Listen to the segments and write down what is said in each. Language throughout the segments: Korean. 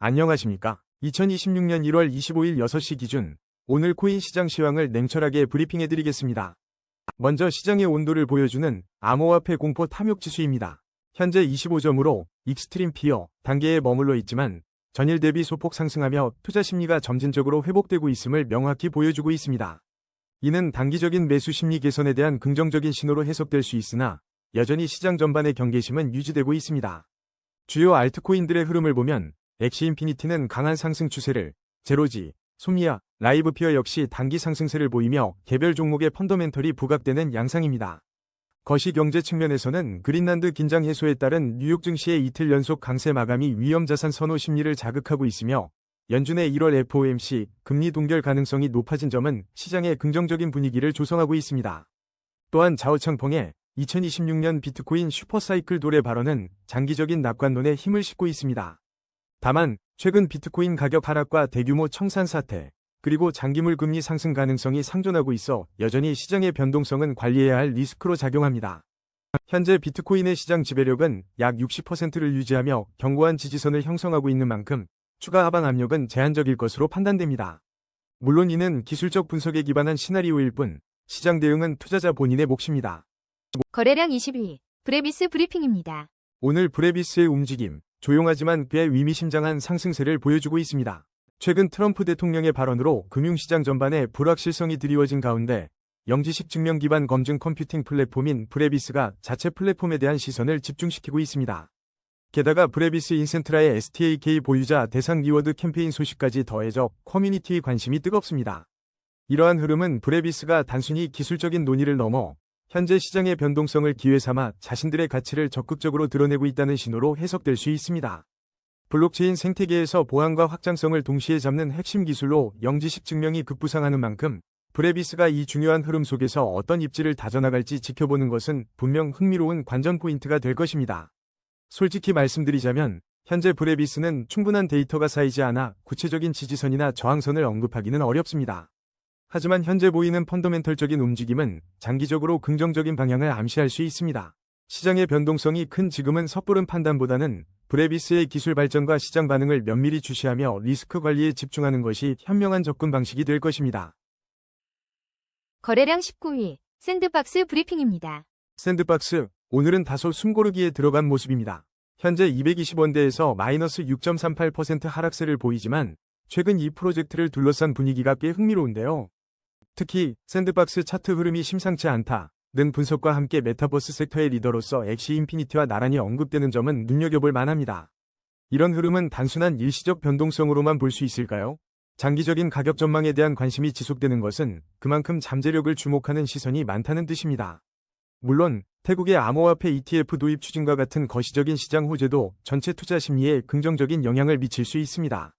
안녕하십니까? 2026년 1월 25일 6시 기준 오늘 코인 시장 시황을 냉철하게 브리핑해드리겠습니다. 먼저 시장의 온도를 보여주는 암호화폐 공포 탐욕 지수입니다. 현재 25점으로 익스트림 피어 단계에 머물러 있지만 전일 대비 소폭 상승하며 투자 심리가 점진적으로 회복되고 있음을 명확히 보여주고 있습니다. 이는 단기적인 매수 심리 개선에 대한 긍정적인 신호로 해석될 수 있으나 여전히 시장 전반의 경계심은 유지되고 있습니다. 주요 알트코인들의 흐름을 보면 엑시 인피니티는 강한 상승 추세를, 제로지, 솜니아, 라이브피어 역시 단기 상승세를 보이며 개별 종목의 펀더멘털이 부각되는 양상입니다. 거시경제 측면에서는 그린란드 긴장 해소에 따른 뉴욕 증시의 이틀 연속 강세 마감이 위험자산 선호 심리를 자극하고 있으며 연준의 1월 FOMC 금리 동결 가능성이 높아진 점은 시장의 긍정적인 분위기를 조성하고 있습니다. 또한 자오창펑의 2026년 비트코인 슈퍼사이클 도래 발언은 장기적인 낙관론에 힘을 싣고 있습니다. 다만 최근 비트코인 가격 하락과 대규모 청산 사태, 그리고 장기물 금리 상승 가능성이 상존하고 있어 여전히 시장의 변동성은 관리해야 할 리스크로 작용합니다. 현재 비트코인의 시장 지배력은 약 60%를 유지하며 견고한 지지선을 형성하고 있는 만큼 추가 하방 압력은 제한적일 것으로 판단됩니다. 물론 이는 기술적 분석에 기반한 시나리오일 뿐 시장 대응은 투자자 본인의 몫입니다. 거래량 22, 브레비스 브리핑입니다. 오늘 브레비스의 움직임, 조용하지만 꽤 의미심장한 상승세를 보여주고 있습니다. 최근 트럼프 대통령의 발언으로 금융시장 전반에 불확실성이 드리워진 가운데 영지식 증명 기반 검증 컴퓨팅 플랫폼인 브레비스가 자체 플랫폼에 대한 시선을 집중시키고 있습니다. 게다가 브레비스 인센트라의 STAK 보유자 대상 리워드 캠페인 소식까지 더해져 커뮤니티의 관심이 뜨겁습니다. 이러한 흐름은 브레비스가 단순히 기술적인 논의를 넘어 현재 시장의 변동성을 기회 삼아 자신들의 가치를 적극적으로 드러내고 있다는 신호로 해석될 수 있습니다. 블록체인 생태계에서 보안과 확장성을 동시에 잡는 핵심 기술로 영지식 증명이 급부상하는 만큼 브레비스가 이 중요한 흐름 속에서 어떤 입지를 다져나갈지 지켜보는 것은 분명 흥미로운 관전 포인트가 될 것입니다. 솔직히 말씀드리자면 현재 브레비스는 충분한 데이터가 쌓이지 않아 구체적인 지지선이나 저항선을 언급하기는 어렵습니다. 하지만 현재 보이는 펀더멘털적인 움직임은 장기적으로 긍정적인 방향을 암시할 수 있습니다. 시장의 변동성이 큰 지금은 섣부른 판단보다는 브레비스의 기술 발전과 시장 반응을 면밀히 주시하며 리스크 관리에 집중하는 것이 현명한 접근 방식이 될 것입니다. 거래량 19위, 샌드박스 브리핑입니다. 샌드박스, 오늘은 다소 숨고르기에 들어간 모습입니다. 현재 220원대에서 마이너스 6.38% 하락세를 보이지만 최근 이 프로젝트를 둘러싼 분위기가 꽤 흥미로운데요. 특히 샌드박스 차트 흐름이 심상치 않다는 분석과 함께 메타버스 섹터의 리더로서 엑시 인피니티와 나란히 언급되는 점은 눈여겨볼 만합니다. 이런 흐름은 단순한 일시적 변동성으로만 볼 수 있을까요? 장기적인 가격 전망에 대한 관심이 지속되는 것은 그만큼 잠재력을 주목하는 시선이 많다는 뜻입니다. 물론 태국의 암호화폐 ETF 도입 추진과 같은 거시적인 시장 호재도 전체 투자 심리에 긍정적인 영향을 미칠 수 있습니다.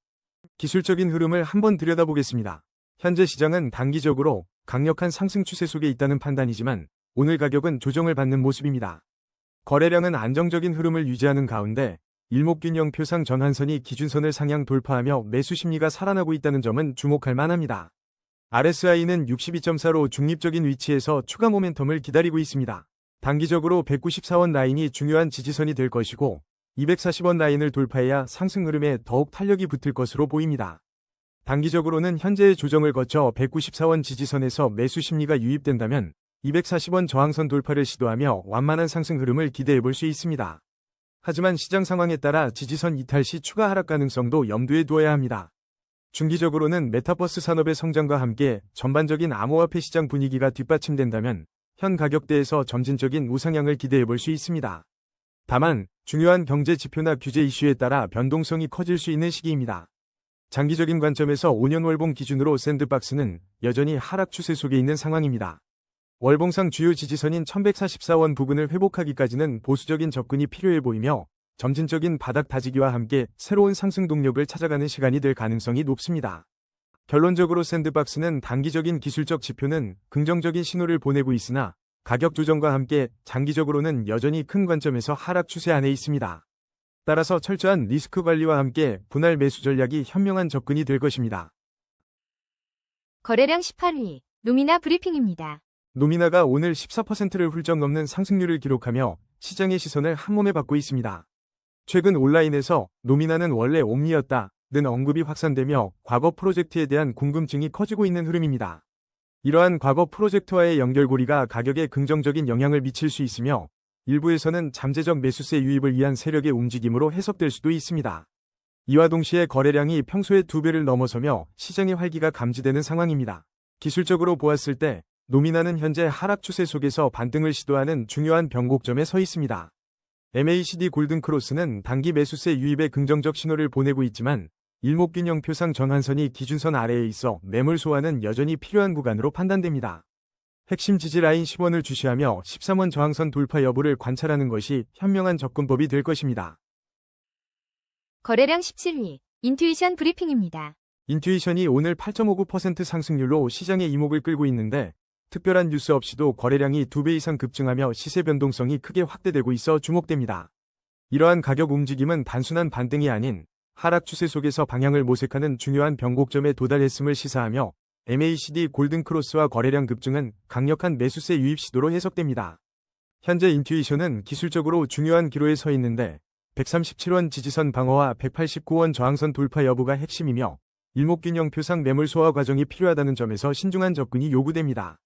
기술적인 흐름을 한번 들여다보겠습니다. 현재 시장은 단기적으로 강력한 상승 추세 속에 있다는 판단이지만 오늘 가격은 조정을 받는 모습입니다. 거래량은 안정적인 흐름을 유지하는 가운데 일목균형 표상 전환선이 기준선을 상향 돌파하며 매수 심리가 살아나고 있다는 점은 주목할 만합니다. RSI는 62.4로 중립적인 위치에서 추가 모멘텀을 기다리고 있습니다. 단기적으로 194원 라인이 중요한 지지선이 될 것이고 240원 라인을 돌파해야 상승 흐름에 더욱 탄력이 붙을 것으로 보입니다. 단기적으로는 현재의 조정을 거쳐 194원 지지선에서 매수 심리가 유입된다면 240원 저항선 돌파를 시도하며 완만한 상승 흐름을 기대해 볼 수 있습니다. 하지만 시장 상황에 따라 지지선 이탈 시 추가 하락 가능성도 염두에 두어야 합니다. 중기적으로는 메타버스 산업의 성장과 함께 전반적인 암호화폐 시장 분위기가 뒷받침된다면 현 가격대에서 점진적인 우상향을 기대해 볼 수 있습니다. 다만 중요한 경제 지표나 규제 이슈에 따라 변동성이 커질 수 있는 시기입니다. 장기적인 관점에서 5년 월봉 기준으로 샌드박스는 여전히 하락 추세 속에 있는 상황입니다. 월봉상 주요 지지선인 1144원 부근을 회복하기까지는 보수적인 접근이 필요해 보이며 점진적인 바닥 다지기와 함께 새로운 상승 동력을 찾아가는 시간이 될 가능성이 높습니다. 결론적으로 샌드박스는 단기적인 기술적 지표는 긍정적인 신호를 보내고 있으나 가격 조정과 함께 장기적으로는 여전히 큰 관점에서 하락 추세 안에 있습니다. 따라서 철저한 리스크 관리와 함께 분할 매수 전략이 현명한 접근이 될 것입니다. 거래량 18위, 루미나 브리핑입니다. 루미나가 오늘 14%를 훌쩍 넘는 상승률을 기록하며 시장의 시선을 한몸에 받고 있습니다. 최근 온라인에서 루미나는 원래 옴니였다 언급이 확산되며 과거 프로젝트에 대한 궁금증이 커지고 있는 흐름입니다. 이러한 과거 프로젝트와의 연결고리가 가격에 긍정적인 영향을 미칠 수 있으며 일부에서는 잠재적 매수세 유입을 위한 세력의 움직임으로 해석될 수도 있습니다. 이와 동시에 거래량이 평소의 2배를 넘어서며 시장의 활기가 감지되는 상황입니다. 기술적으로 보았을 때 노미나는 현재 하락 추세 속에서 반등을 시도하는 중요한 변곡점에 서 있습니다. MACD 골든크로스는 단기 매수세 유입의 긍정적 신호를 보내고 있지만 일목균형표상 전환선이 기준선 아래에 있어 매물 소화는 여전히 필요한 구간으로 판단됩니다. 핵심 지지 라인 10원을 주시하며 13원 저항선 돌파 여부를 관찰하는 것이 현명한 접근법이 될 것입니다. 거래량 17위, 인투이션 브리핑입니다. 인투이션이 오늘 8.59% 상승률로 시장의 이목을 끌고 있는데 특별한 뉴스 없이도 거래량이 2배 이상 급증하며 시세 변동성이 크게 확대되고 있어 주목됩니다. 이러한 가격 움직임은 단순한 반등이 아닌 하락 추세 속에서 방향을 모색하는 중요한 변곡점에 도달했음을 시사하며 MACD 골든크로스와 거래량 급증은 강력한 매수세 유입 시도로 해석됩니다. 현재 인투이션은 기술적으로 중요한 기로에 서 있는데 137원 지지선 방어와 189원 저항선 돌파 여부가 핵심이며 일목균형표상 매물 소화 과정이 필요하다는 점에서 신중한 접근이 요구됩니다.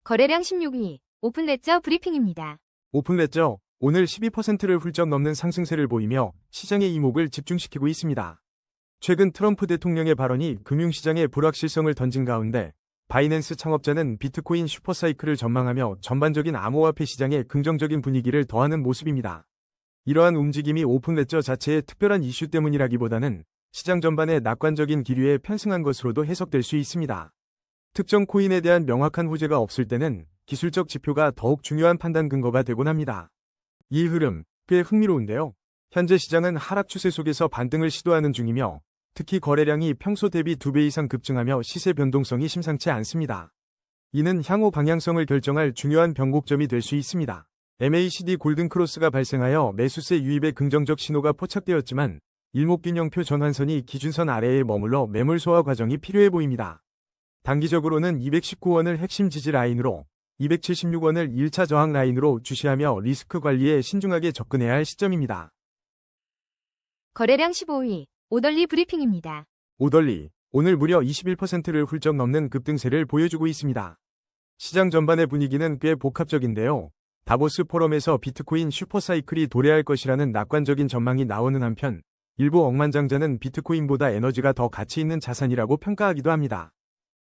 거래량 16위, 오픈레저 브리핑입니다. 오픈레저, 오늘 12%를 훌쩍 넘는 상승세를 보이며 시장의 이목을 집중시키고 있습니다. 최근 트럼프 대통령의 발언이 금융시장에 불확실성을 던진 가운데 바이낸스 창업자는 비트코인 슈퍼사이클을 전망하며 전반적인 암호화폐 시장에 긍정적인 분위기를 더하는 모습입니다. 이러한 움직임이 오픈레저 자체의 특별한 이슈 때문이라기보다는 시장 전반의 낙관적인 기류에 편승한 것으로도 해석될 수 있습니다. 특정 코인에 대한 명확한 호재가 없을 때는 기술적 지표가 더욱 중요한 판단 근거가 되곤 합니다. 이 흐름, 꽤 흥미로운데요. 현재 시장은 하락 추세 속에서 반등을 시도하는 중이며 특히 거래량이 평소 대비 2배 이상 급증하며 시세 변동성이 심상치 않습니다. 이는 향후 방향성을 결정할 중요한 변곡점이 될 수 있습니다. MACD 골든크로스가 발생하여 매수세 유입의 긍정적 신호가 포착되었지만 일목균형표 전환선이 기준선 아래에 머물러 매물 소화 과정이 필요해 보입니다. 단기적으로는 219원을 핵심 지지 라인으로 276원을 1차 저항 라인으로 주시하며 리스크 관리에 신중하게 접근해야 할 시점입니다. 거래량 15위, 오덜리 브리핑입니다. 오덜리, 오늘 무려 21%를 훌쩍 넘는 급등세를 보여주고 있습니다. 시장 전반의 분위기는 꽤 복합적인데요. 다보스 포럼에서 비트코인 슈퍼사이클이 도래할 것이라는 낙관적인 전망이 나오는 한편 일부 억만장자는 비트코인보다 에너지가 더 가치 있는 자산이라고 평가하기도 합니다.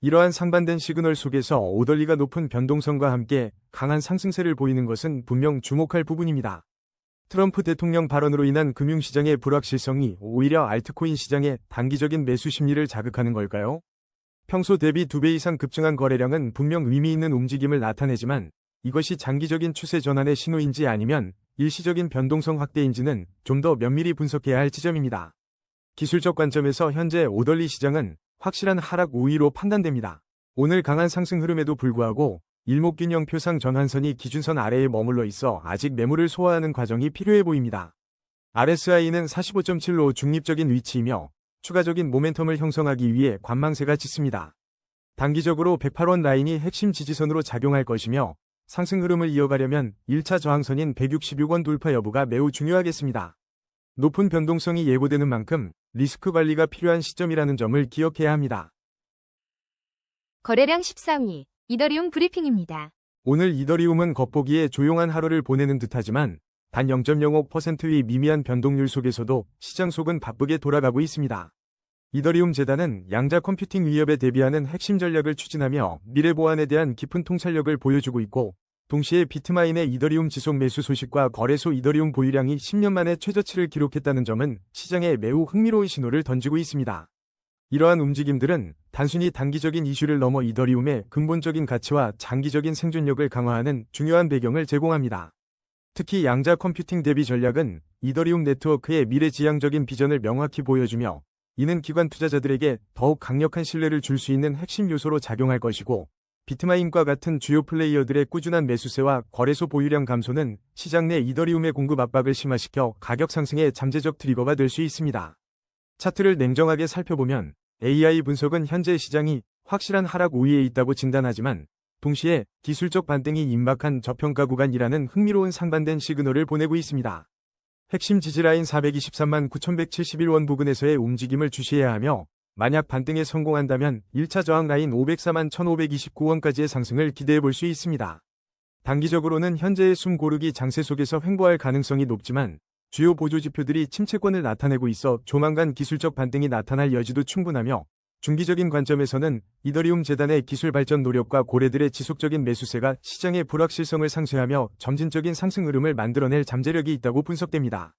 이러한 상반된 시그널 속에서 오덜리가 높은 변동성과 함께 강한 상승세를 보이는 것은 분명 주목할 부분입니다. 트럼프 대통령 발언으로 인한 금융시장의 불확실성이 오히려 알트코인 시장의 단기적인 매수 심리를 자극하는 걸까요? 평소 대비 2배 이상 급증한 거래량은 분명 의미 있는 움직임을 나타내지만 이것이 장기적인 추세 전환의 신호인지 아니면 일시적인 변동성 확대인지는 좀 더 면밀히 분석해야 할 지점입니다. 기술적 관점에서 현재 오덜리 시장은 확실한 하락 우위로 판단됩니다. 오늘 강한 상승 흐름에도 불구하고 일목균형표상 전환선이 기준선 아래에 머물러 있어 아직 매물을 소화하는 과정이 필요해 보입니다. RSI는 45.7로 중립적인 위치이며 추가적인 모멘텀을 형성하기 위해 관망세가 짙습니다. 단기적으로 108원 라인이 핵심 지지선으로 작용할 것이며 상승 흐름을 이어가려면 1차 저항선인 166원 돌파 여부가 매우 중요하겠습니다. 높은 변동성이 예고되는 만큼 리스크 관리가 필요한 시점이라는 점을 기억해야 합니다. 거래량 14위, 이더리움 브리핑입니다. 오늘 이더리움은 겉보기에 조용한 하루를 보내는 듯하지만 단 0.05%의 미미한 변동률 속에서도 시장 속은 바쁘게 돌아가고 있습니다. 이더리움 재단은 양자 컴퓨팅 위협에 대비하는 핵심 전략을 추진하며 미래 보안에 대한 깊은 통찰력을 보여주고 있고 동시에 비트마인의 이더리움 지속 매수 소식과 거래소 이더리움 보유량이 10년 만에 최저치를 기록했다는 점은 시장에 매우 흥미로운 신호를 던지고 있습니다. 이러한 움직임들은 단순히 단기적인 이슈를 넘어 이더리움의 근본적인 가치와 장기적인 생존력을 강화하는 중요한 배경을 제공합니다. 특히 양자 컴퓨팅 대비 전략은 이더리움 네트워크의 미래지향적인 비전을 명확히 보여주며 이는 기관 투자자들에게 더욱 강력한 신뢰를 줄 수 있는 핵심 요소로 작용할 것이고 비트마인과 같은 주요 플레이어들의 꾸준한 매수세와 거래소 보유량 감소는 시장 내 이더리움의 공급 압박을 심화시켜 가격 상승의 잠재적 트리거가 될 수 있습니다. 차트를 냉정하게 살펴보면 AI 분석은 현재 시장이 확실한 하락 우위에 있다고 진단하지만 동시에 기술적 반등이 임박한 저평가 구간이라는 흥미로운 상반된 시그널을 보내고 있습니다. 핵심 지지라인 423만 9,171원 부근에서의 움직임을 주시해야 하며 만약 반등에 성공한다면 1차 저항 라인 504만 1,529원까지의 상승을 기대해 볼 수 있습니다. 단기적으로는 현재의 숨 고르기 장세 속에서 횡보할 가능성이 높지만 주요 보조지표들이 침체권을 나타내고 있어 조만간 기술적 반등이 나타날 여지도 충분하며 중기적인 관점에서는 이더리움 재단의 기술 발전 노력과 고래들의 지속적인 매수세가 시장의 불확실성을 상쇄하며 점진적인 상승 흐름을 만들어낼 잠재력이 있다고 분석됩니다.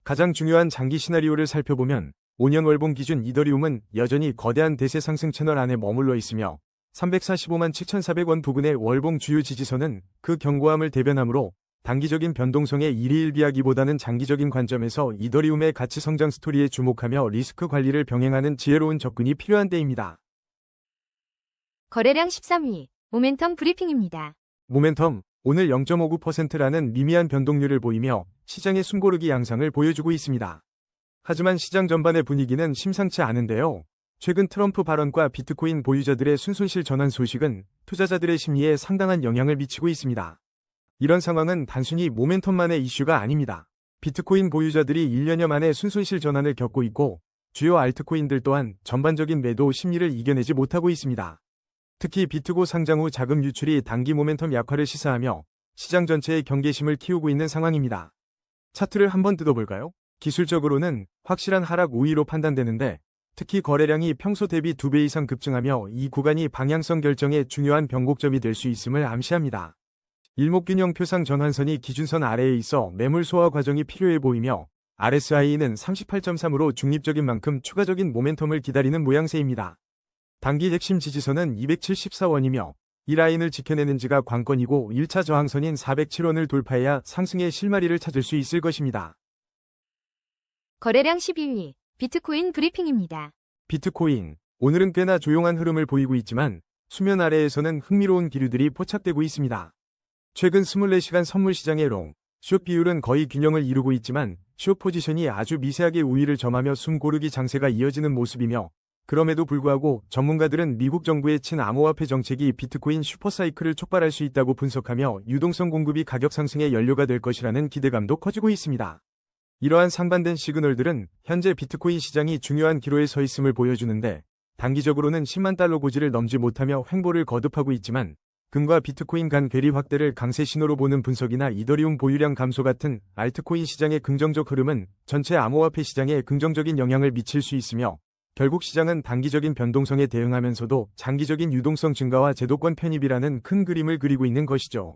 가장 중요한 장기 시나리오를 살펴보면 5년 월봉 기준 이더리움은 여전히 거대한 대세 상승 채널 안에 머물러 있으며 345만 7,400원 부근의 월봉 주요 지지선은 그 견고함을 대변하므로 단기적인 변동성의 일희일비하기보다는 장기적인 관점에서 이더리움의 가치 성장 스토리에 주목하며 리스크 관리를 병행하는 지혜로운 접근이 필요한 때입니다. 거래량 13위, 모멘텀 브리핑입니다. 모멘텀, 오늘 0.59%라는 미미한 변동률을 보이며 시장의 숨고르기 양상을 보여주고 있습니다. 하지만 시장 전반의 분위기는 심상치 않은데요. 최근 트럼프 발언과 비트코인 보유자들의 순손실 전환 소식은 투자자들의 심리에 상당한 영향을 미치고 있습니다. 이런 상황은 단순히 모멘텀만의 이슈가 아닙니다. 비트코인 보유자들이 1년여 만에 순손실 전환을 겪고 있고 주요 알트코인들 또한 전반적인 매도 심리를 이겨내지 못하고 있습니다. 특히 비트고 상장 후 자금 유출이 단기 모멘텀 약화를 시사하며 시장 전체의 경계심을 키우고 있는 상황입니다. 차트를 한번 뜯어볼까요? 기술적으로는 확실한 하락 우위로 판단되는데 특히 거래량이 평소 대비 2배 이상 급증하며 이 구간이 방향성 결정의 중요한 변곡점이 될 수 있음을 암시합니다. 일목균형 표상 전환선이 기준선 아래에 있어 매물 소화 과정이 필요해 보이며 RSI는 38.3으로 중립적인 만큼 추가적인 모멘텀을 기다리는 모양새입니다. 단기 핵심 지지선은 274원이며 이 라인을 지켜내는지가 관건이고 1차 저항선인 407원을 돌파해야 상승의 실마리를 찾을 수 있을 것입니다. 거래량 12위, 비트코인 브리핑입니다. 비트코인, 오늘은 꽤나 조용한 흐름을 보이고 있지만 수면 아래에서는 흥미로운 기류들이 포착되고 있습니다. 최근 24시간 선물 시장의 롱, 숏 비율은 거의 균형을 이루고 있지만 숏 포지션이 아주 미세하게 우위를 점하며 숨 고르기 장세가 이어지는 모습이며 그럼에도 불구하고 전문가들은 미국 정부의 친암호화폐 정책이 비트코인 슈퍼사이클을 촉발할 수 있다고 분석하며 유동성 공급이 가격 상승의 연료가 될 것이라는 기대감도 커지고 있습니다. 이러한 상반된 시그널들은 현재 비트코인 시장이 중요한 기로에 서 있음을 보여주는데 단기적으로는 10만 달러 고지를 넘지 못하며 횡보를 거듭하고 있지만 금과 비트코인 간 괴리 확대를 강세 신호로 보는 분석이나 이더리움 보유량 감소 같은 알트코인 시장의 긍정적 흐름은 전체 암호화폐 시장에 긍정적인 영향을 미칠 수 있으며 결국 시장은 단기적인 변동성에 대응하면서도 장기적인 유동성 증가와 제도권 편입이라는 큰 그림을 그리고 있는 것이죠.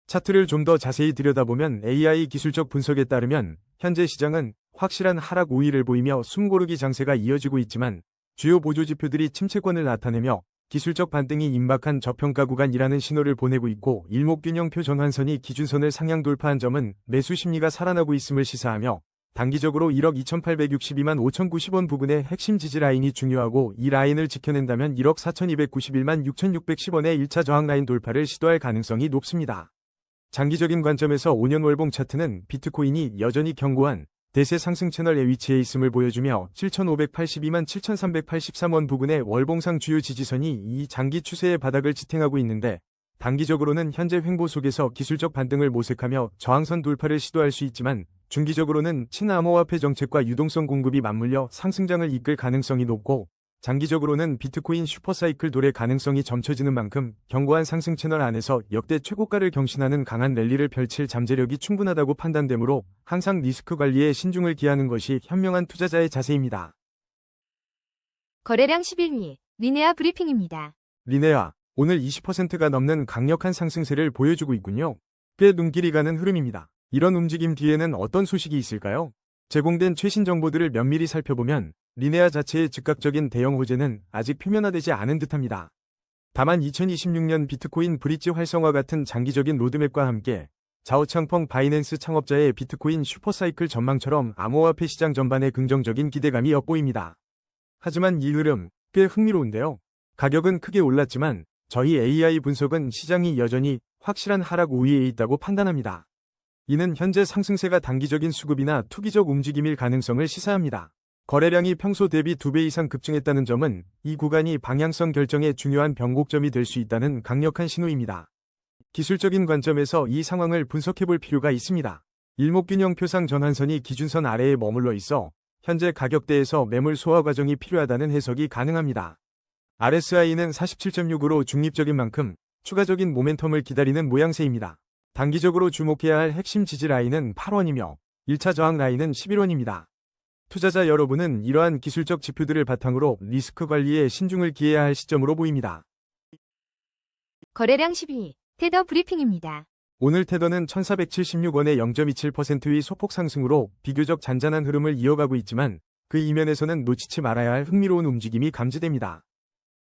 차트를 좀 더 자세히 들여다보면 AI 기술적 분석에 따르면 현재 시장은 확실한 하락 우위를 보이며 숨고르기 장세가 이어지고 있지만 주요 보조지표들이 침체권을 나타내며 기술적 반등이 임박한 저평가 구간이라는 신호를 보내고 있고 일목균형표 전환선이 기준선을 상향 돌파한 점은 매수 심리가 살아나고 있음을 시사하며 단기적으로 1억 2,862만 5,090원 부근의 핵심 지지 라인이 중요하고 이 라인을 지켜낸다면 1억 4,291만 6,610원의 1차 저항 라인 돌파를 시도할 가능성이 높습니다. 장기적인 관점에서 5년 월봉 차트는 비트코인이 여전히 견고한 대세 상승 채널에 위치해 있음을 보여주며 7,582만 7,383원 부근의 월봉상 주요 지지선이 이 장기 추세의 바닥을 지탱하고 있는데 단기적으로는 현재 횡보 속에서 기술적 반등을 모색하며 저항선 돌파를 시도할 수 있지만 중기적으로는 친암호화폐 정책과 유동성 공급이 맞물려 상승장을 이끌 가능성이 높고 장기적으로는 비트코인 슈퍼사이클 돌의 가능성이 점쳐지는 만큼 견고한 상승 채널 안에서 역대 최고가를 경신하는 강한 랠리를 펼칠 잠재력이 충분하다고 판단되므로 항상 리스크 관리에 신중을 기하는 것이 현명한 투자자의 자세입니다. 거래량 11위, 리네아 브리핑입니다. 리네아, 오늘 20%가 넘는 강력한 상승세를 보여주고 있군요. 꽤 눈길이 가는 흐름입니다. 이런 움직임 뒤에는 어떤 소식이 있을까요? 제공된 최신 정보들을 면밀히 살펴보면 리네아 자체의 즉각적인 대형 호재는 아직 표면화되지 않은 듯합니다. 다만 2026년 비트코인 브릿지 활성화 같은 장기적인 로드맵과 함께 자오창펑 바이낸스 창업자의 비트코인 슈퍼사이클 전망처럼 암호화폐 시장 전반에 긍정적인 기대감이 엿보입니다. 하지만 이 흐름 꽤 흥미로운데요. 가격은 크게 올랐지만 저희 AI 분석은 시장이 여전히 확실한 하락 우위에 있다고 판단합니다. 이는 현재 상승세가 단기적인 수급이나 투기적 움직임일 가능성을 시사합니다. 거래량이 평소 대비 2배 이상 급증했다는 점은 이 구간이 방향성 결정의 중요한 변곡점이 될 수 있다는 강력한 신호입니다. 기술적인 관점에서 이 상황을 분석해볼 필요가 있습니다. 일목균형 표상 전환선이 기준선 아래에 머물러 있어 현재 가격대에서 매물 소화 과정이 필요하다는 해석이 가능합니다. RSI는 47.6으로 중립적인 만큼 추가적인 모멘텀을 기다리는 모양새입니다. 단기적으로 주목해야 할 핵심 지지 라인은 8원이며 1차 저항 라인은 11원입니다. 투자자 여러분은 이러한 기술적 지표들을 바탕으로 리스크 관리에 신중을 기해야 할 시점으로 보입니다. 거래량 12위, 테더 브리핑입니다. 오늘 테더는 1476원의 0.27%의 소폭 상승으로 비교적 잔잔한 흐름을 이어가고 있지만 그 이면에서는 놓치지 말아야 할 흥미로운 움직임이 감지됩니다.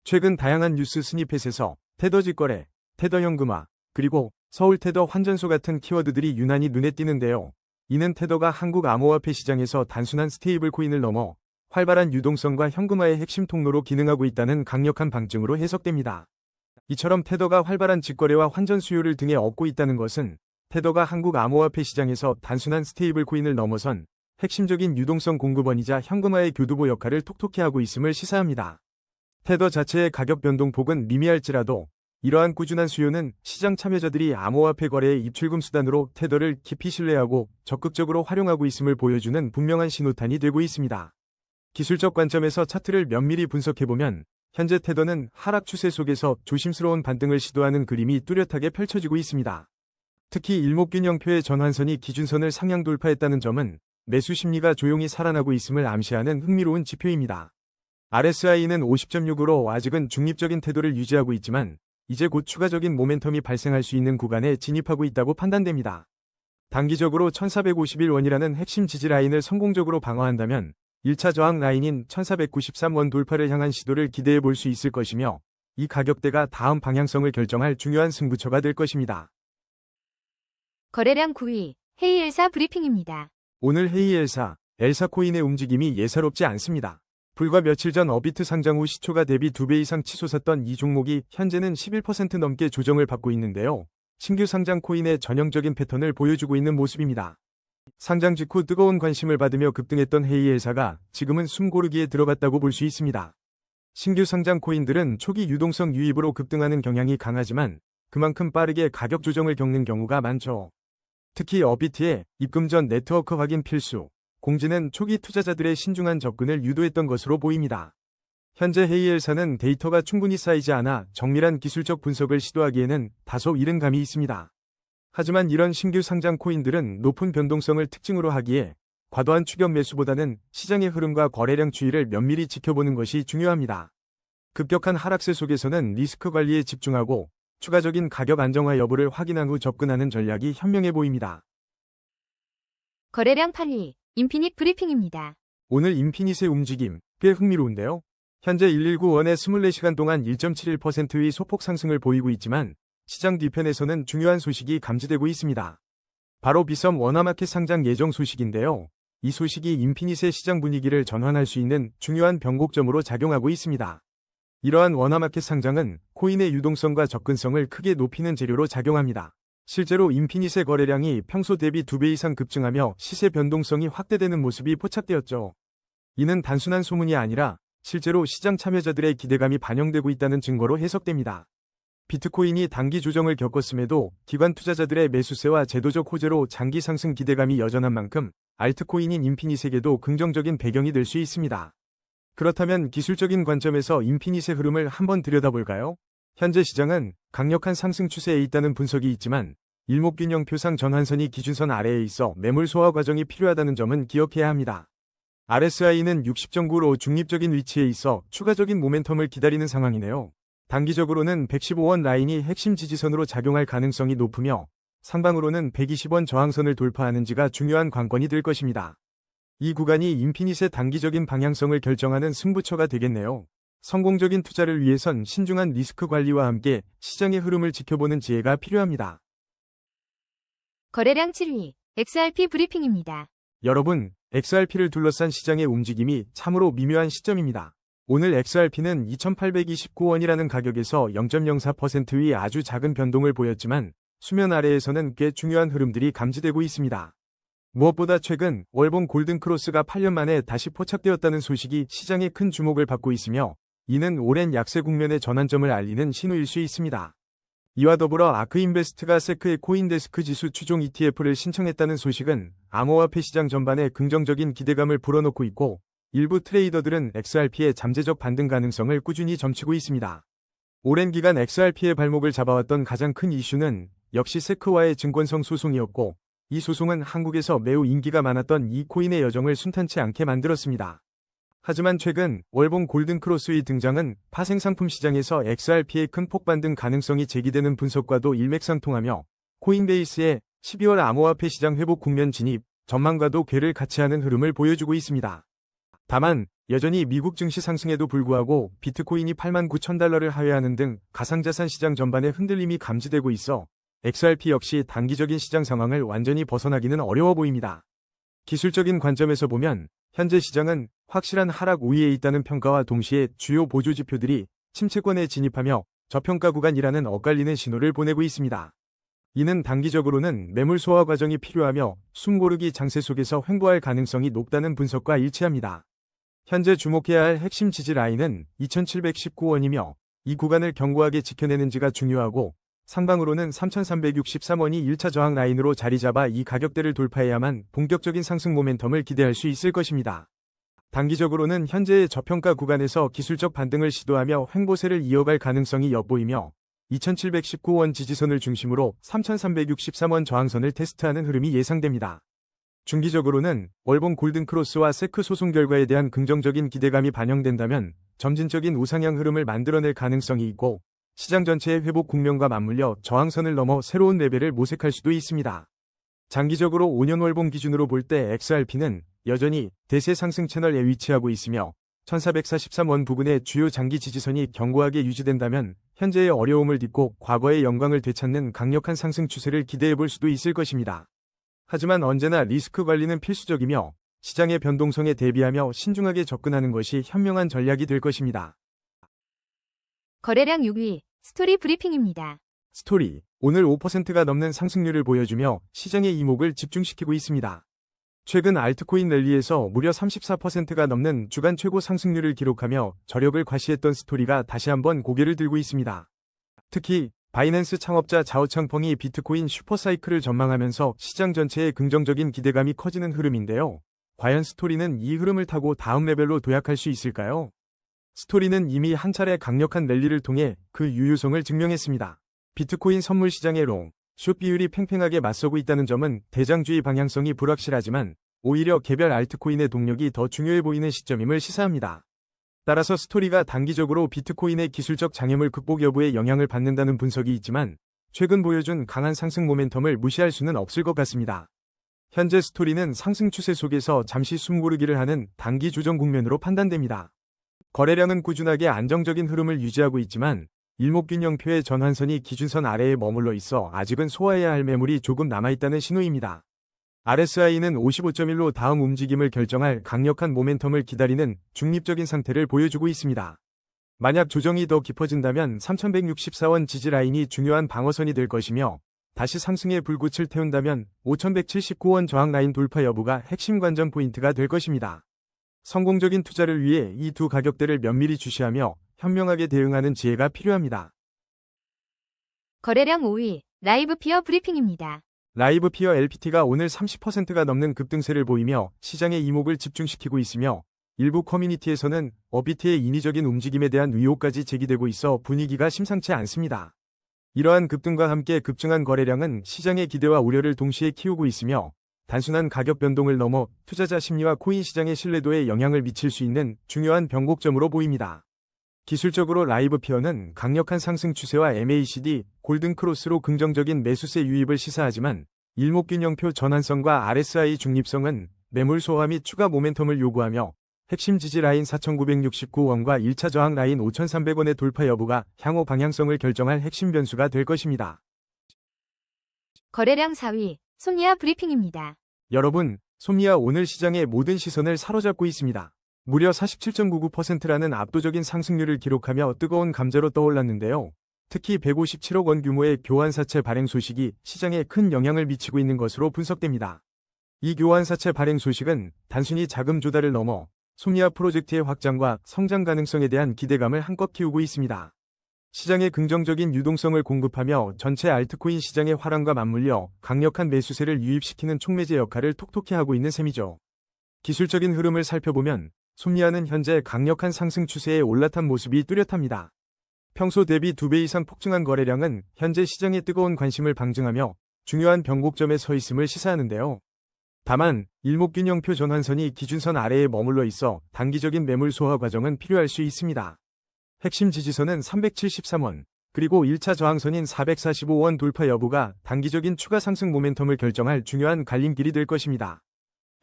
최근 다양한 뉴스 스니펫에서 테더 직거래, 테더 현금화, 그리고 서울 테더 환전소 같은 키워드들이 유난히 눈에 띄는데요. 이는 테더가 한국 암호화폐 시장에서 단순한 스테이블 코인을 넘어 활발한 유동성과 현금화의 핵심 통로로 기능하고 있다는 강력한 방증으로 해석됩니다. 이처럼 테더가 활발한 직거래와 환전 수요를 등에 업고 있다는 것은 테더가 한국 암호화폐 시장에서 단순한 스테이블 코인을 넘어선 핵심적인 유동성 공급원이자 현금화의 교두보 역할을 톡톡히 하고 있음을 시사합니다. 테더 자체의 가격 변동폭은 미미할지라도 이러한 꾸준한 수요는 시장 참여자들이 암호화폐 거래의 입출금 수단으로 테더를 깊이 신뢰하고 적극적으로 활용하고 있음을 보여주는 분명한 신호탄이 되고 있습니다. 기술적 관점에서 차트를 면밀히 분석해보면 현재 테더는 하락 추세 속에서 조심스러운 반등을 시도하는 그림이 뚜렷하게 펼쳐지고 있습니다. 특히 일목균형표의 전환선이 기준선을 상향 돌파했다는 점은 매수 심리가 조용히 살아나고 있음을 암시하는 흥미로운 지표입니다. RSI는 50.6으로 아직은 중립적인 태도를 유지하고 있지만 이제 곧 추가적인 모멘텀이 발생할 수 있는 구간에 진입하고 있다고 판단됩니다. 단기적으로 1451원이라는 핵심 지지 라인을 성공적으로 방어한다면 1차 저항 라인인 1493원 돌파를 향한 시도를 기대해 볼 수 있을 것이며 이 가격대가 다음 방향성을 결정할 중요한 승부처가 될 것입니다. 거래량 9위, 헤이엘사 브리핑입니다. 오늘 헤이엘사, 엘사코인의 움직임이 예사롭지 않습니다. 불과 며칠 전 어비트 상장 후 시초가 대비 2배 이상 치솟았던 이 종목이 현재는 11% 넘게 조정을 받고 있는데요. 신규 상장 코인의 전형적인 패턴을 보여주고 있는 모습입니다. 상장 직후 뜨거운 관심을 받으며 급등했던 헤이엘사가 지금은 숨고르기에 들어갔다고 볼 수 있습니다. 신규 상장 코인들은 초기 유동성 유입으로 급등하는 경향이 강하지만 그만큼 빠르게 가격 조정을 겪는 경우가 많죠. 특히 어비트의 입금 전 네트워크 확인 필수, 공지는 초기 투자자들의 신중한 접근을 유도했던 것으로 보입니다. 현재 헤이엘사는 데이터가 충분히 쌓이지 않아 정밀한 기술적 분석을 시도하기에는 다소 이른 감이 있습니다. 하지만 이런 신규 상장 코인들은 높은 변동성을 특징으로 하기에 과도한 추격 매수보다는 시장의 흐름과 거래량 추이를 면밀히 지켜보는 것이 중요합니다. 급격한 하락세 속에서는 리스크 관리에 집중하고 추가적인 가격 안정화 여부를 확인한 후 접근하는 전략이 현명해 보입니다. 거래량 8위, 인피닛 브리핑입니다. 오늘 인피닛의 움직임 꽤 흥미로운데요. 현재 119원에 24시간 동안 1.71%의 소폭 상승을 보이고 있지만 시장 뒤편에서는 중요한 소식이 감지되고 있습니다. 바로 비썸 워너마켓 상장 예정 소식인데요. 이 소식이 인피닛의 시장 분위기를 전환할 수 있는 중요한 변곡점으로 작용하고 있습니다. 이러한 워너마켓 상장은 코인의 유동성과 접근성을 크게 높이는 재료로 작용합니다. 실제로 인피닛의 거래량이 평소 대비 2배 이상 급증하며 시세 변동성이 확대되는 모습이 포착되었죠. 이는 단순한 소문이 아니라 실제로 시장 참여자들의 기대감이 반영되고 있다는 증거로 해석됩니다. 비트코인이 단기 조정을 겪었음에도 기관 투자자들의 매수세와 제도적 호재로 장기 상승 기대감이 여전한 만큼 알트코인인 인피닛에게도 긍정적인 배경이 될 수 있습니다. 그렇다면 기술적인 관점에서 인피닛의 흐름을 한번 들여다볼까요? 현재 시장은 강력한 상승 추세에 있다는 분석이 있지만 일목균형 표상 전환선이 기준선 아래에 있어 매물 소화 과정이 필요하다는 점은 기억해야 합니다. RSI는 60.9로 중립적인 위치에 있어 추가적인 모멘텀을 기다리는 상황이네요. 단기적으로는 115원 라인이 핵심 지지선으로 작용할 가능성이 높으며 상방으로는 120원 저항선을 돌파하는지가 중요한 관건이 될 것입니다. 이 구간이 인피닛의 단기적인 방향성을 결정하는 승부처가 되겠네요. 성공적인 투자를 위해선 신중한 리스크 관리와 함께 시장의 흐름을 지켜보는 지혜가 필요합니다. 거래량 7위, XRP 브리핑입니다. 여러분, XRP를 둘러싼 시장의 움직임이 참으로 미묘한 시점입니다. 오늘 XRP는 2,829원이라는 가격에서 0.04%의 아주 작은 변동을 보였지만 수면 아래에서는 꽤 중요한 흐름들이 감지되고 있습니다. 무엇보다 최근 월봉 골든크로스가 8년 만에 다시 포착되었다는 소식이 시장의 큰 주목을 받고 있으며 이는 오랜 약세 국면의 전환점을 알리는 신호일 수 있습니다. 이와 더불어 아크인베스트가 세크의 코인데스크 지수 추종 ETF를 신청했다는 소식은 암호화폐 시장 전반에 긍정적인 기대감을 불어넣고 있고, 일부 트레이더들은 XRP의 잠재적 반등 가능성을 꾸준히 점치고 있습니다. 오랜 기간 XRP의 발목을 잡아왔던 가장 큰 이슈는 역시 세크와의 증권성 소송이었고, 이 소송은 한국에서 매우 인기가 많았던 이 코인의 여정을 순탄치 않게 만들었습니다. 하지만 최근 월봉 골든크로스의 등장은 파생상품 시장에서 XRP의 큰 폭반등 가능성이 제기되는 분석과도 일맥상통하며 코인베이스의 12월 암호화폐 시장 회복 국면 진입 전망과도 궤를 같이 하는 흐름을 보여주고 있습니다. 다만 여전히 미국 증시 상승에도 불구하고 비트코인이 89,000달러를 하회하는 등 가상자산 시장 전반에 흔들림이 감지되고 있어 XRP 역시 단기적인 시장 상황을 완전히 벗어나기는 어려워 보입니다. 기술적인 관점에서 보면 현재 시장은 확실한 하락 우위에 있다는 평가와 동시에 주요 보조 지표들이 침체권에 진입하며 저평가 구간이라는 엇갈리는 신호를 보내고 있습니다. 이는 단기적으로는 매물 소화 과정이 필요하며 숨고르기 장세 속에서 횡보할 가능성이 높다는 분석과 일치합니다. 현재 주목해야 할 핵심 지지 라인은 2,719원이며 이 구간을 견고하게 지켜내는지가 중요하고, 상방으로는 3,363원이 1차 저항 라인으로 자리 잡아 이 가격대를 돌파해야만 본격적인 상승 모멘텀을 기대할 수 있을 것입니다. 단기적으로는 현재의 저평가 구간에서 기술적 반등을 시도하며 횡보세를 이어갈 가능성이 엿보이며 2,719원 지지선을 중심으로 3,363원 저항선을 테스트하는 흐름이 예상됩니다. 중기적으로는 월봉 골든크로스와 세크 소송 결과에 대한 긍정적인 기대감이 반영된다면 점진적인 우상향 흐름을 만들어낼 가능성이 있고, 시장 전체의 회복 국면과 맞물려 저항선을 넘어 새로운 레벨을 모색할 수도 있습니다. 장기적으로 5년 월봉 기준으로 볼 때 XRP는 여전히 대세 상승 채널에 위치하고 있으며 1443원 부근의 주요 장기 지지선이 견고하게 유지된다면 현재의 어려움을 딛고 과거의 영광을 되찾는 강력한 상승 추세를 기대해 볼 수도 있을 것입니다. 하지만 언제나 리스크 관리는 필수적이며 시장의 변동성에 대비하며 신중하게 접근하는 것이 현명한 전략이 될 것입니다. 거래량 6위, 스토리 브리핑입니다. 스토리, 오늘 5%가 넘는 상승률을 보여주며 시장의 이목을 집중시키고 있습니다. 최근 알트코인 랠리에서 무려 34%가 넘는 주간 최고 상승률을 기록하며 저력을 과시했던 스토리가 다시 한번 고개를 들고 있습니다. 특히 바이낸스 창업자 자오창펑이 비트코인 슈퍼사이클을 전망하면서 시장 전체에 긍정적인 기대감이 커지는 흐름인데요. 과연 스토리는 이 흐름을 타고 다음 레벨로 도약할 수 있을까요? 스토리는 이미 한 차례 강력한 랠리를 통해 그 유효성을 증명했습니다. 비트코인 선물 시장의 롱, 숏 비율이 팽팽하게 맞서고 있다는 점은 대장주의 방향성이 불확실하지만 오히려 개별 알트코인의 동력이 더 중요해 보이는 시점임을 시사합니다. 따라서 스토리가 단기적으로 비트코인의 기술적 장애물 극복 여부에 영향을 받는다는 분석이 있지만 최근 보여준 강한 상승 모멘텀을 무시할 수는 없을 것 같습니다. 현재 스토리는 상승 추세 속에서 잠시 숨고르기를 하는 단기 조정 국면으로 판단됩니다. 거래량은 꾸준하게 안정적인 흐름을 유지하고 있지만 일목균형표의 전환선이 기준선 아래에 머물러 있어 아직은 소화해야 할 매물이 조금 남아있다는 신호입니다. RSI는 55.1로 다음 움직임을 결정할 강력한 모멘텀을 기다리는 중립적인 상태를 보여주고 있습니다. 만약 조정이 더 깊어진다면 3,164원 지지 라인이 중요한 방어선이 될 것이며, 다시 상승의 불꽃을 태운다면 5,179원 저항 라인 돌파 여부가 핵심 관전 포인트가 될 것입니다. 성공적인 투자를 위해 이 두 가격대를 면밀히 주시하며 현명하게 대응하는 지혜가 필요합니다. 거래량 5위, 라이브 피어 브리핑입니다. 라이브 피어 LPT가 오늘 30%가 넘는 급등세를 보이며 시장의 이목을 집중시키고 있으며, 일부 커뮤니티에서는 업비트의 인위적인 움직임에 대한 의혹까지 제기되고 있어 분위기가 심상치 않습니다. 이러한 급등과 함께 급증한 거래량은 시장의 기대와 우려를 동시에 키우고 있으며 단순한 가격 변동을 넘어 투자자 심리와 코인 시장의 신뢰도에 영향을 미칠 수 있는 중요한 변곡점으로 보입니다. 기술적으로 라이브 피어는 강력한 상승 추세와 MACD, 골든크로스로 긍정적인 매수세 유입을 시사하지만 일목균형표 전환선과 RSI 중립성은 매물 소화 및 추가 모멘텀을 요구하며 핵심 지지 라인 4,969원과 1차 저항 라인 5,300원의 돌파 여부가 향후 방향성을 결정할 핵심 변수가 될 것입니다. 거래량 4위, 솜니아 브리핑입니다. 여러분, 솜니아 오늘 시장의 모든 시선을 사로잡고 있습니다. 무려 47.99%라는 압도적인 상승률을 기록하며 뜨거운 감자로 떠올랐는데요. 특히 157억 원 규모의 교환사채 발행 소식이 시장에 큰 영향을 미치고 있는 것으로 분석됩니다. 이 교환사채 발행 소식은 단순히 자금 조달을 넘어 솜니아 프로젝트의 확장과 성장 가능성에 대한 기대감을 한껏 키우고 있습니다. 시장에 긍정적인 유동성을 공급하며 전체 알트코인 시장의 화랑과 맞물려 강력한 매수세를 유입시키는 촉매제 역할을 톡톡히 하고 있는 셈이죠. 기술적인 흐름을 살펴보면 솜니아는 현재 강력한 상승 추세에 올라탄 모습이 뚜렷합니다. 평소 대비 2배 이상 폭증한 거래량은 현재 시장의 뜨거운 관심을 방증하며 중요한 변곡점에 서 있음을 시사하는데요. 다만 일목균형표 전환선이 기준선 아래에 머물러 있어 단기적인 매물 소화 과정은 필요할 수 있습니다. 핵심 지지선은 373원, 그리고 1차 저항선인 445원 돌파 여부가 단기적인 추가 상승 모멘텀을 결정할 중요한 갈림길이 될 것입니다.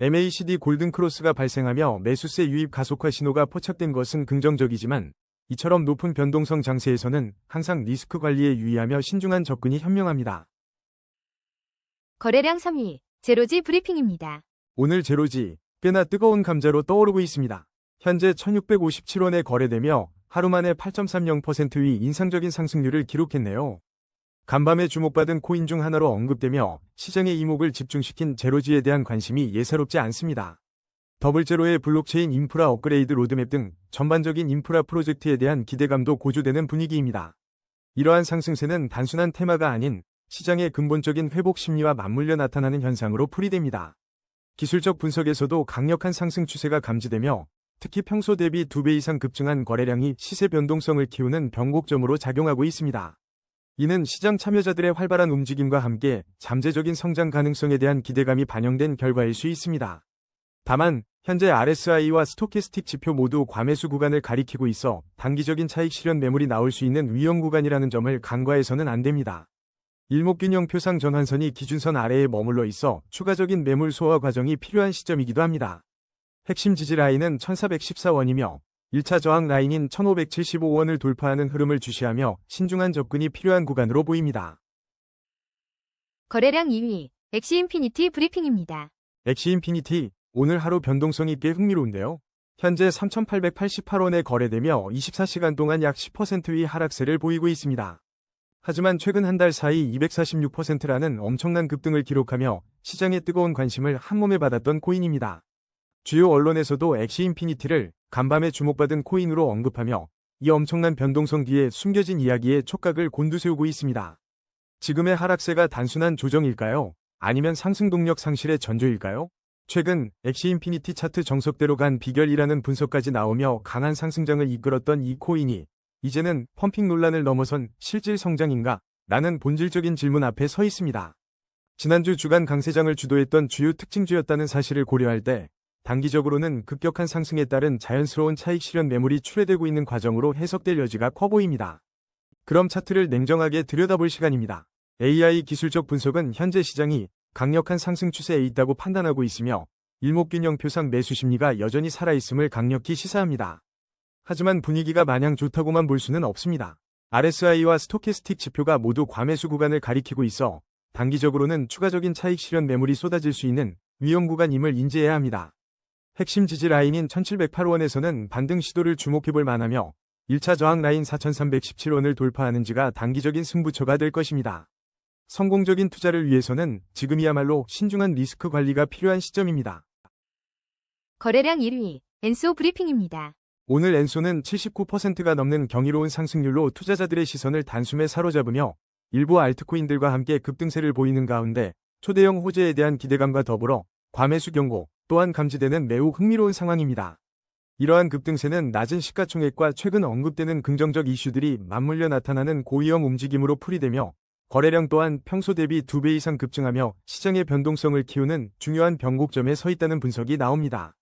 MACD 골든크로스가 발생하며 매수세 유입 가속화 신호가 포착된 것은 긍정적이지만 이처럼 높은 변동성 장세에서는 항상 리스크 관리에 유의하며 신중한 접근이 현명합니다. 거래량 3위, 제로지 브리핑입니다. 오늘 제로지, 꽤나 뜨거운 감자로 떠오르고 있습니다. 현재 1657원에 거래되며 하루 만에 8.30%의 인상적인 상승률을 기록했네요. 간밤에 주목받은 코인 중 하나로 언급되며 시장의 이목을 집중시킨 제로지에 대한 관심이 예사롭지 않습니다. 더블제로의 블록체인 인프라 업그레이드 로드맵 등 전반적인 인프라 프로젝트에 대한 기대감도 고조되는 분위기입니다. 이러한 상승세는 단순한 테마가 아닌 시장의 근본적인 회복 심리와 맞물려 나타나는 현상으로 풀이됩니다. 기술적 분석에서도 강력한 상승 추세가 감지되며 특히 평소 대비 2배 이상 급증한 거래량이 시세 변동성을 키우는 변곡점으로 작용하고 있습니다. 이는 시장 참여자들의 활발한 움직임과 함께 잠재적인 성장 가능성에 대한 기대감이 반영된 결과일 수 있습니다. 다만 현재 RSI와 스토캐스틱 지표 모두 과매수 구간을 가리키고 있어 단기적인 차익 실현 매물이 나올 수 있는 위험 구간이라는 점을 간과해서는 안 됩니다. 일목균형 표상 전환선이 기준선 아래에 머물러 있어 추가적인 매물 소화 과정이 필요한 시점이기도 합니다. 핵심 지지 라인은 1414원이며 1차 저항 라인인 1575원을 돌파하는 흐름을 주시하며 신중한 접근이 필요한 구간으로 보입니다. 거래량 2위, 엑시인피니티 브리핑입니다. 엑시인피니티, 오늘 하루 변동성이 꽤 흥미로운데요. 현재 3888원에 거래되며 24시간 동안 약 10%의 하락세를 보이고 있습니다. 하지만 최근 한 달 사이 246%라는 엄청난 급등을 기록하며 시장의 뜨거운 관심을 한몸에 받았던 코인입니다. 주요 언론에서도 엑시인피니티를 간밤에 주목받은 코인으로 언급하며 이 엄청난 변동성 뒤에 숨겨진 이야기에 촉각을 곤두세우고 있습니다. 지금의 하락세가 단순한 조정일까요? 아니면 상승 동력 상실의 전조일까요? 최근 엑시인피니티 차트 정석대로 간 비결이라는 분석까지 나오며 강한 상승장을 이끌었던 이 코인이 이제는 펌핑 논란을 넘어선 실질 성장인가? 라는 본질적인 질문 앞에 서 있습니다. 지난주 주간 강세장을 주도했던 주요 특징주였다는 사실을 고려할 때 단기적으로는 급격한 상승에 따른 자연스러운 차익 실현 매물이 출회되고 있는 과정으로 해석될 여지가 커 보입니다. 그럼 차트를 냉정하게 들여다볼 시간입니다. AI 기술적 분석은 현재 시장이 강력한 상승 추세에 있다고 판단하고 있으며 일목균형 표상 매수 심리가 여전히 살아있음을 강력히 시사합니다. 하지만 분위기가 마냥 좋다고만 볼 수는 없습니다. RSI와 스토캐스틱 지표가 모두 과매수 구간을 가리키고 있어 단기적으로는 추가적인 차익 실현 매물이 쏟아질 수 있는 위험 구간임을 인지해야 합니다. 핵심 지지 라인인 1708원에서는 반등 시도를 주목해볼 만하며 1차 저항 라인 4317원을 돌파하는지가 단기적인 승부처가 될 것입니다. 성공적인 투자를 위해서는 지금이야말로 신중한 리스크 관리가 필요한 시점입니다. 거래량 1위, 엔소 브리핑입니다. 오늘 엔소는 79%가 넘는 경이로운 상승률로 투자자들의 시선을 단숨에 사로잡으며 일부 알트코인들과 함께 급등세를 보이는 가운데 초대형 호재에 대한 기대감과 더불어 과매수 경고 또한 감지되는 매우 흥미로운 상황입니다. 이러한 급등세는 낮은 시가총액과 최근 언급되는 긍정적 이슈들이 맞물려 나타나는 고위험 움직임으로 풀이되며 거래량 또한 평소 대비 2배 이상 급증하며 시장의 변동성을 키우는 중요한 변곡점에 서 있다는 분석이 나옵니다.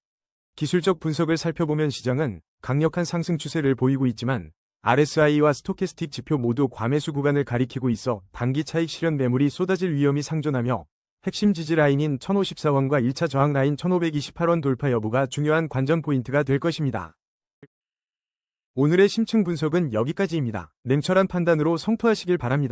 기술적 분석을 살펴보면 시장은 강력한 상승 추세를 보이고 있지만 RSI와 스토캐스틱 지표 모두 과매수 구간을 가리키고 있어 단기 차익 실현 매물이 쏟아질 위험이 상존하며 핵심 지지 라인인 1054원과 1차 저항 라인 1528원 돌파 여부가 중요한 관전 포인트가 될 것입니다. 오늘의 심층 분석은 여기까지입니다. 냉철한 판단으로 성토하시길 바랍니다.